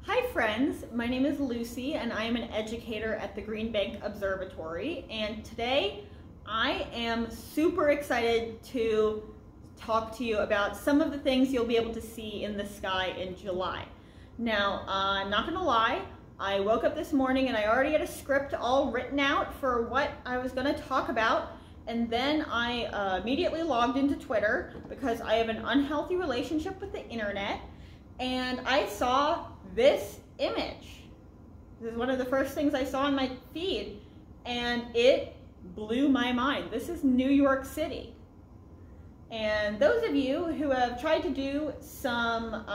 Hi friends, my name is Lucy and I am an educator at the Green Bank Observatory, and today I am super excited to talk to you about some of the things you'll be able to see in the sky in July. Now, I'm not gonna lie, I woke up this morning and I already had a script all written out for what I was gonna talk about, and then I immediately logged into Twitter because I have an unhealthy relationship with the internet, and I saw this image. This is one of the first things I saw in my feed, and it blew my mind. This is New York City. And those of you who have tried to do some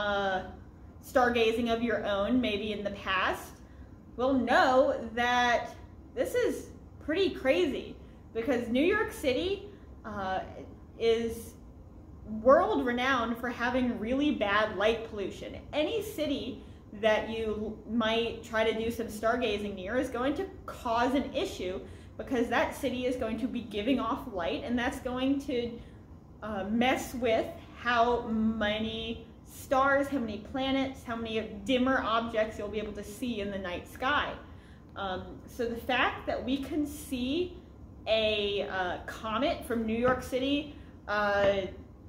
stargazing of your own, maybe in the past, will know that this is pretty crazy, because New York City is world renowned for having really bad light pollution. Any city that you might try to do some stargazing near is going to cause an issue, because that city is going to be giving off light, and that's going to mess with how many stars, how many planets, how many dimmer objects you'll be able to see in the night sky. So the fact that we can see a comet from New York City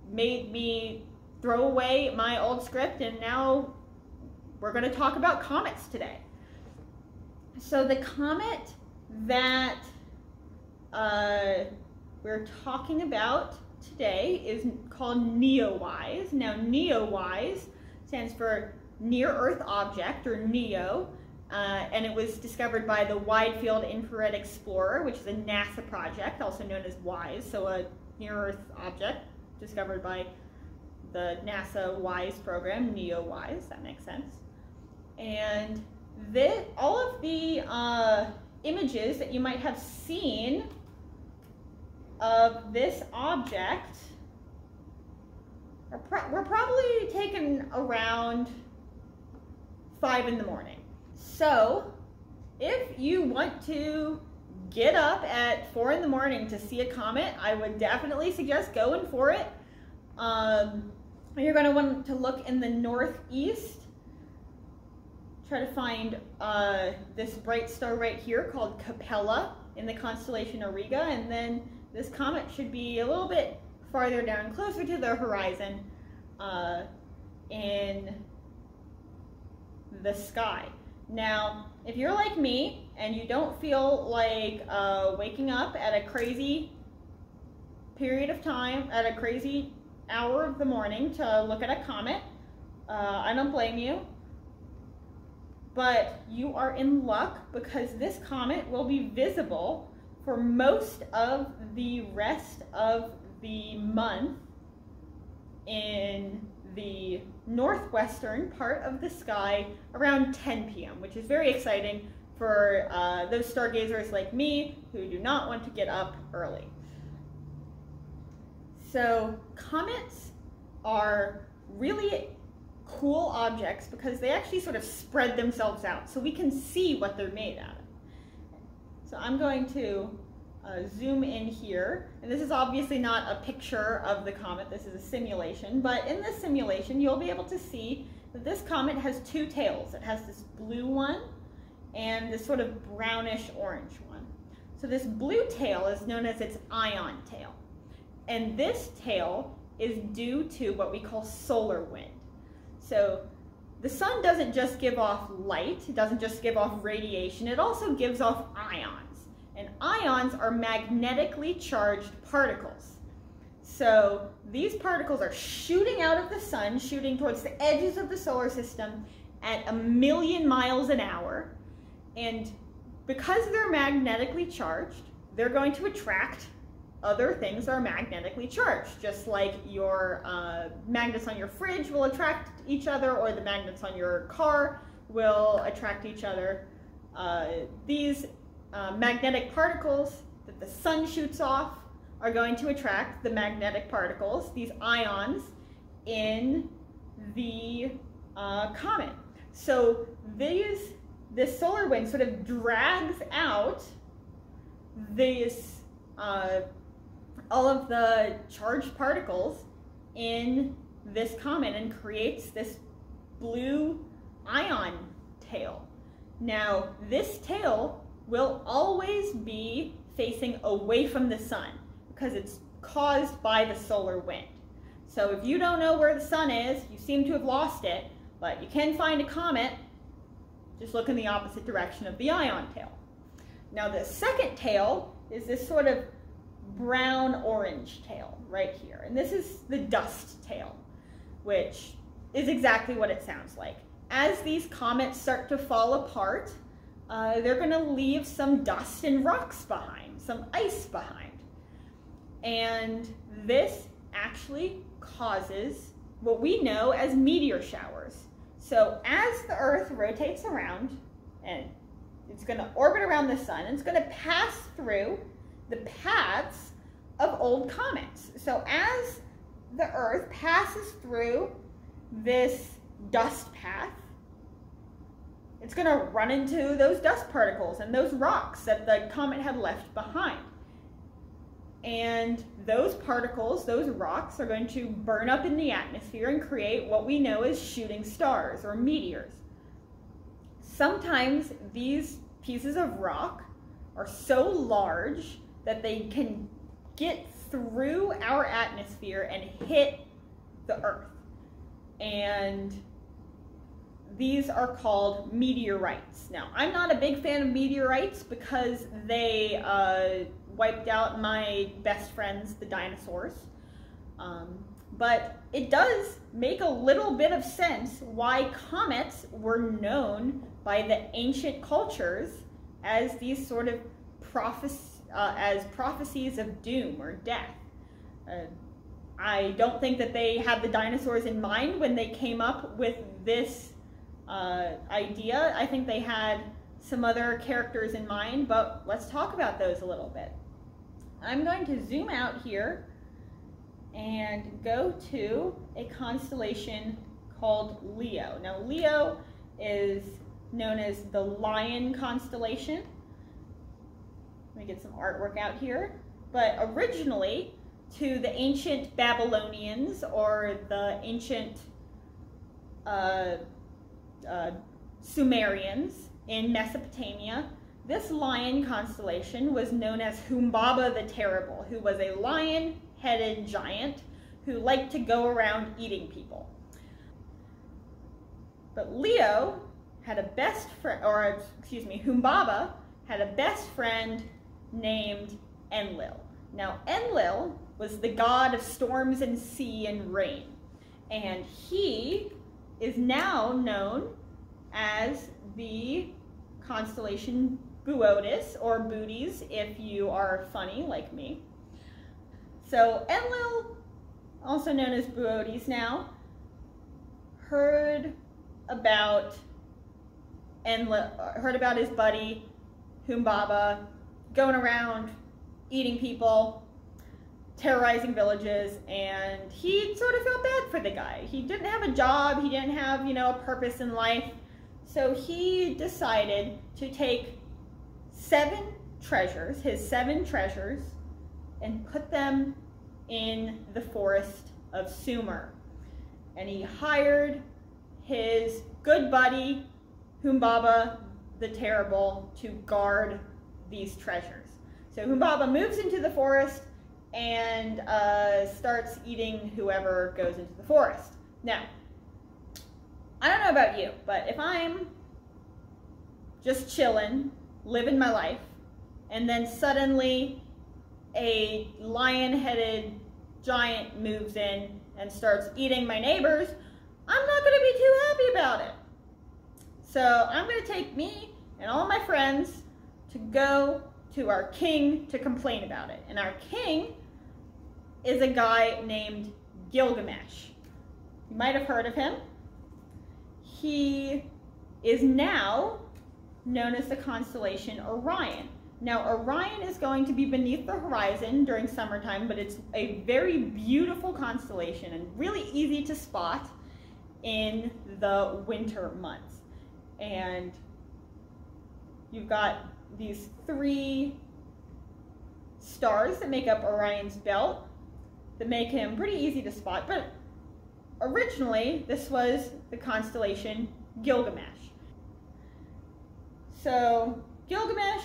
made me throw away my old script, and now we're going to talk about comets today. So the comet that we're talking about today is called Neowise. Now, Neowise stands for Near Earth Object, or NEO, and it was discovered by the Wide Field Infrared Explorer, which is a NASA project, also known as WISE, so a Near Earth Object discovered by the NASA WISE program, Neowise, that makes sense. And all of the images that you might have seen of this object were probably taken around 5 in the morning. So if you want to get up at 4 in the morning to see a comet, I would definitely suggest going for it. You're going to want to look in the northeast. Try to find this bright star right here called Capella in the constellation Auriga, and then this comet should be a little bit farther down, closer to the horizon in the sky. Now, if you're like me and you don't feel like waking up at a crazy period of time, at a crazy hour of the morning to look at a comet, I don't blame you. But you are in luck, because this comet will be visible for most of the rest of the month in the northwestern part of the sky around 10 p.m., which is very exciting for those stargazers like me who do not want to get up early. So comets are really cool objects because they actually sort of spread themselves out, so we can see what they're made out of. So I'm going to zoom in here, and this is obviously not a picture of the comet, this is a simulation, but in this simulation you'll be able to see that this comet has two tails. It has this blue one and this sort of brownish orange one. So this blue tail is known as its ion tail, and this tail is due to what we call solar wind. So the sun doesn't just give off light, it doesn't just give off radiation, it also gives off ions. And ions are magnetically charged particles. So these particles are shooting out of the sun, shooting towards the edges of the solar system at 1,000,000 miles an hour. And because they're magnetically charged, they're going to attract other things that are magnetically charged, just like your magnets on your fridge will attract each other, or the magnets on your car will attract each other. These magnetic particles that the sun shoots off are going to attract the magnetic particles, these ions, in the comet. So this solar wind sort of drags out all of the charged particles in this comet and creates this blue ion tail. Now, this tail will always be facing away from the sun because it's caused by the solar wind. So if you don't know where the sun is, you seem to have lost it, but you can find a comet, just look in the opposite direction of the ion tail. Now the second tail is this sort of brown-orange tail right here. And this is the dust tail, which is exactly what it sounds like. As these comets start to fall apart, they're going to leave some dust and rocks behind, some ice behind. And this actually causes what we know as meteor showers. So as the Earth rotates around, and it's going to orbit around the sun, and it's going to pass through the paths of old comets. So as the Earth passes through this dust path, it's going to run into those dust particles and those rocks that the comet had left behind. And those particles, those rocks, are going to burn up in the atmosphere and create what we know as shooting stars or meteors. Sometimes these pieces of rock are so large that they can get through our atmosphere and hit the Earth. And these are called meteorites. Now, I'm not a big fan of meteorites because they wiped out my best friends, the dinosaurs. But it does make a little bit of sense why comets were known by the ancient cultures as these sort of prophecies of doom or death. I don't think that they had the dinosaurs in mind when they came up with this idea. I think they had some other characters in mind, but let's talk about those a little bit. I'm going to zoom out here and go to a constellation called Leo. Now, Leo is known as the Lion constellation. Let me get some artwork out here. But originally, to the ancient Babylonians or the ancient Sumerians in Mesopotamia, this lion constellation was known as Humbaba the Terrible, who was a lion-headed giant who liked to go around eating people. But Leo had a best friend, or excuse me, Humbaba had a best friend named Enlil. Now, Enlil was the god of storms and sea and rain, and he is now known as the constellation Boötis, or Booties if you are funny like me. So Enlil, also known as Boötis now, heard about his buddy Humbaba going around eating people, terrorizing villages, and he sort of felt bad for the guy. He didn't have a job, he didn't have, a purpose in life, so he decided to take his seven treasures, and put them in the forest of Sumer. And he hired his good buddy, Humbaba the Terrible, to guard these treasures. So Humbaba moves into the forest and starts eating whoever goes into the forest. Now, I don't know about you, but if I'm just chilling, living my life, and then suddenly a lion-headed giant moves in and starts eating my neighbors, I'm not going to be too happy about it. So I'm going to take me and all my friends to go to our king to complain about it. And our king is a guy named Gilgamesh. You might have heard of him. He is now known as the constellation Orion. Now, Orion is going to be beneath the horizon during summertime, but it's a very beautiful constellation and really easy to spot in the winter months. And you've got these three stars that make up Orion's belt that make him pretty easy to spot, but originally this was the constellation Gilgamesh. So Gilgamesh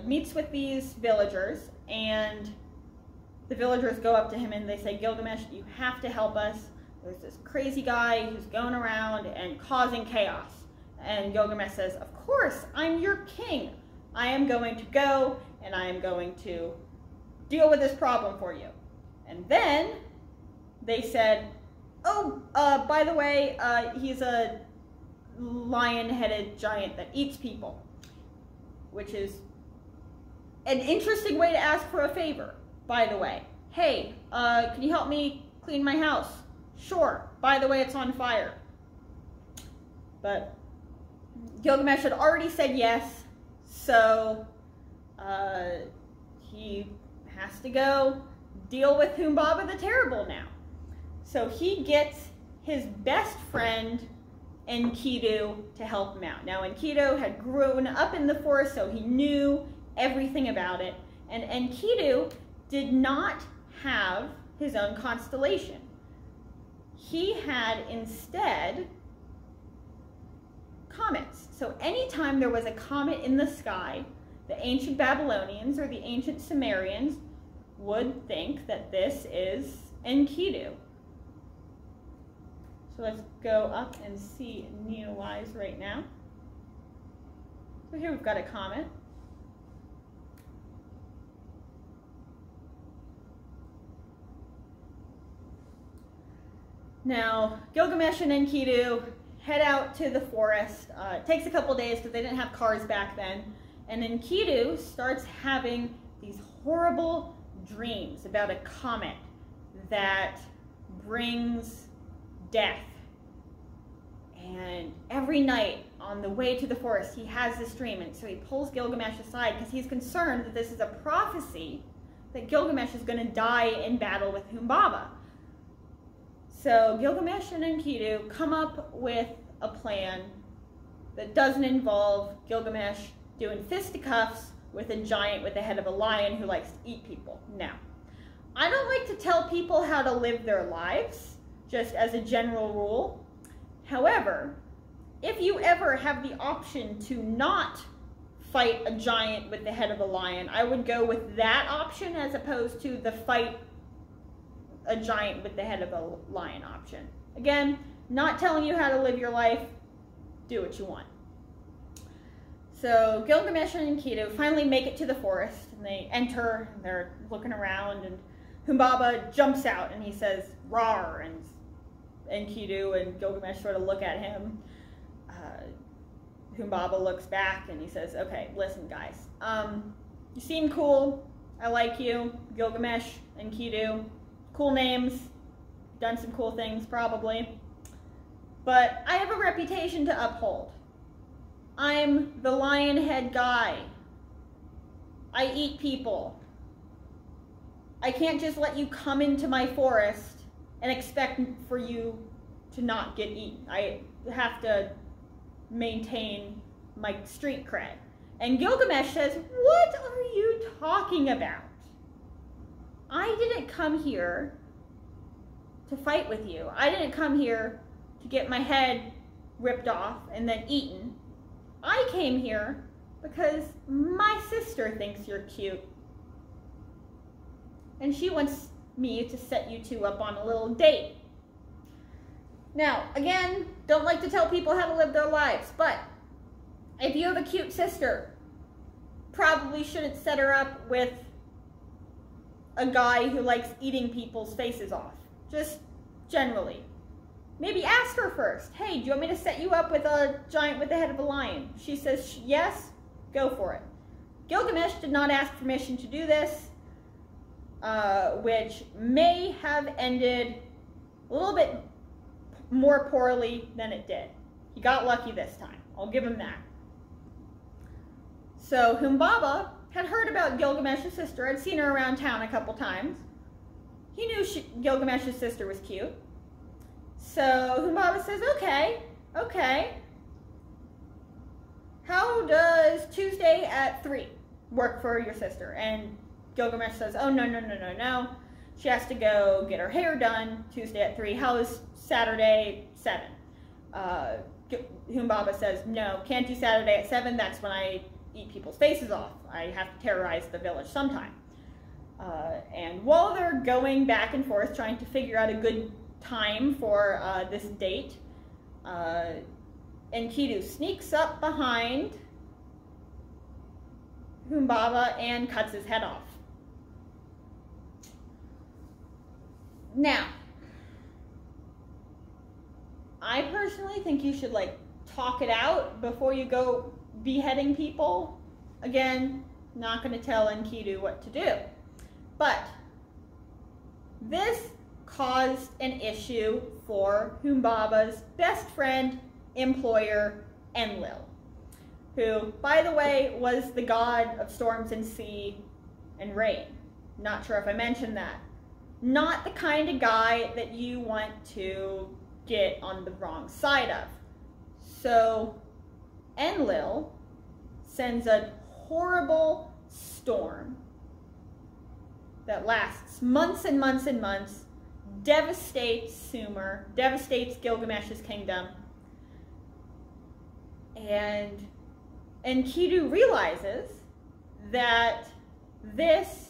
meets with these villagers, and the villagers go up to him and they say, Gilgamesh, you have to help us. There's this crazy guy who's going around and causing chaos. And Gilgamesh says, of course, I'm your king. I am going to go and I am going to deal with this problem for you. And then they said, oh, by the way, he's a lion-headed giant that eats people, which is an interesting way to ask for a favor, by the way. Hey, can you help me clean my house? Sure. By the way, it's on fire. But Gilgamesh had already said yes, so he has to go deal with Humbaba the Terrible now. So he gets his best friend Enkidu to help him out. Now Enkidu had grown up in the forest, so he knew everything about it. And Enkidu did not have his own constellation. He had instead comets. So anytime there was a comet in the sky, the ancient Babylonians or the ancient Sumerians would think that this is Enkidu. So let's go up and see Neowise right now. So here we've got a comet. Now, Gilgamesh and Enkidu head out to the forest. It takes a couple days because they didn't have cars back then. And Enkidu starts having these horrible dreams about a comet that brings death. And every night on the way to the forest, he has this dream. And so he pulls Gilgamesh aside because he's concerned that this is a prophecy that Gilgamesh is going to die in battle with Humbaba. So Gilgamesh and Enkidu come up with a plan that doesn't involve Gilgamesh doing fisticuffs with a giant with the head of a lion who likes to eat people. Now, I don't like to tell people how to live their lives, just as a general rule. However, if you ever have the option to not fight a giant with the head of a lion, I would go with that option as opposed to the fight a giant with the head of a lion option. Again, not telling you how to live your life. Do what you want. So Gilgamesh and Enkidu finally make it to the forest, and they enter, and they're looking around, and Humbaba jumps out, and he says, "Rawr," and Enkidu and Gilgamesh sort of look at him. Humbaba looks back, and he says, okay, listen, guys. You seem cool. I like you. Gilgamesh, Enkidu. Cool names. Done some cool things, probably. But I have a reputation to uphold. I'm the lion head guy. I eat people. I can't just let you come into my forest and expect for you to not get eaten. I have to maintain my street cred. And Gilgamesh says, what are you talking about? I didn't come here to fight with you. I didn't come here to get my head ripped off and then eaten. I came here because my sister thinks you're cute. And she wants me to set you two up on a little date. Now, again, don't like to tell people how to live their lives, but if you have a cute sister, probably shouldn't set her up with a guy who likes eating people's faces off. Just generally. Maybe ask her first, hey, do you want me to set you up with a giant with the head of a lion? She says yes, go for it. Gilgamesh did not ask permission to do this, which may have ended a little bit more poorly than it did. He got lucky this time. I'll give him that. So Humbaba had heard about Gilgamesh's sister. I'd seen her around town a couple times. He knew Gilgamesh's sister was cute. So Humbaba says, okay. How does Tuesday at 3 work for your sister? And Gilgamesh says, oh, no. She has to go get her hair done Tuesday at 3. How is Saturday 7? Humbaba says, no, can't do Saturday at 7. That's when I eat people's faces off. I have to terrorize the village sometime. And while they're going back and forth trying to figure out a good time for this date, Enkidu sneaks up behind Humbaba and cuts his head off. Now, I personally think you should talk it out before you go beheading people. Again, not going to tell Enkidu what to do. But this caused an issue for Humbaba's best friend, employer, Enlil, who, by the way, was the god of storms and sea and rain. Not sure if I mentioned that. Not the kind of guy that you want to get on the wrong side of. So Enlil sends a horrible storm that lasts months and months and months, devastates Sumer, devastates Gilgamesh's kingdom, and Enkidu realizes that this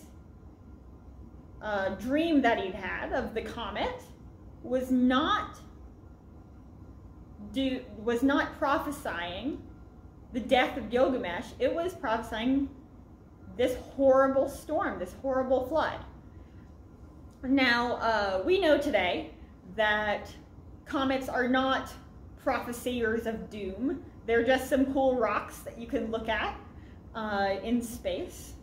dream that he'd had of the comet was not prophesying the death of Gilgamesh. It was prophesying this horrible storm, this horrible flood. Now, we know today that comets are not prophesiers of doom. They're just some cool rocks that you can look at in space.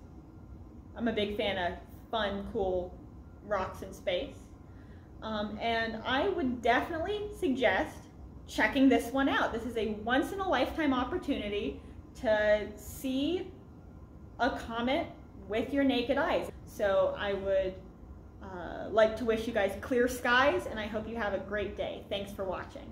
I'm a big fan of fun, cool rocks in space. And I would definitely suggest checking this one out. This is a once-in-a-lifetime opportunity to see a comet with your naked eyes. So I would like to wish you guys clear skies, and I hope you have a great day. Thanks for watching.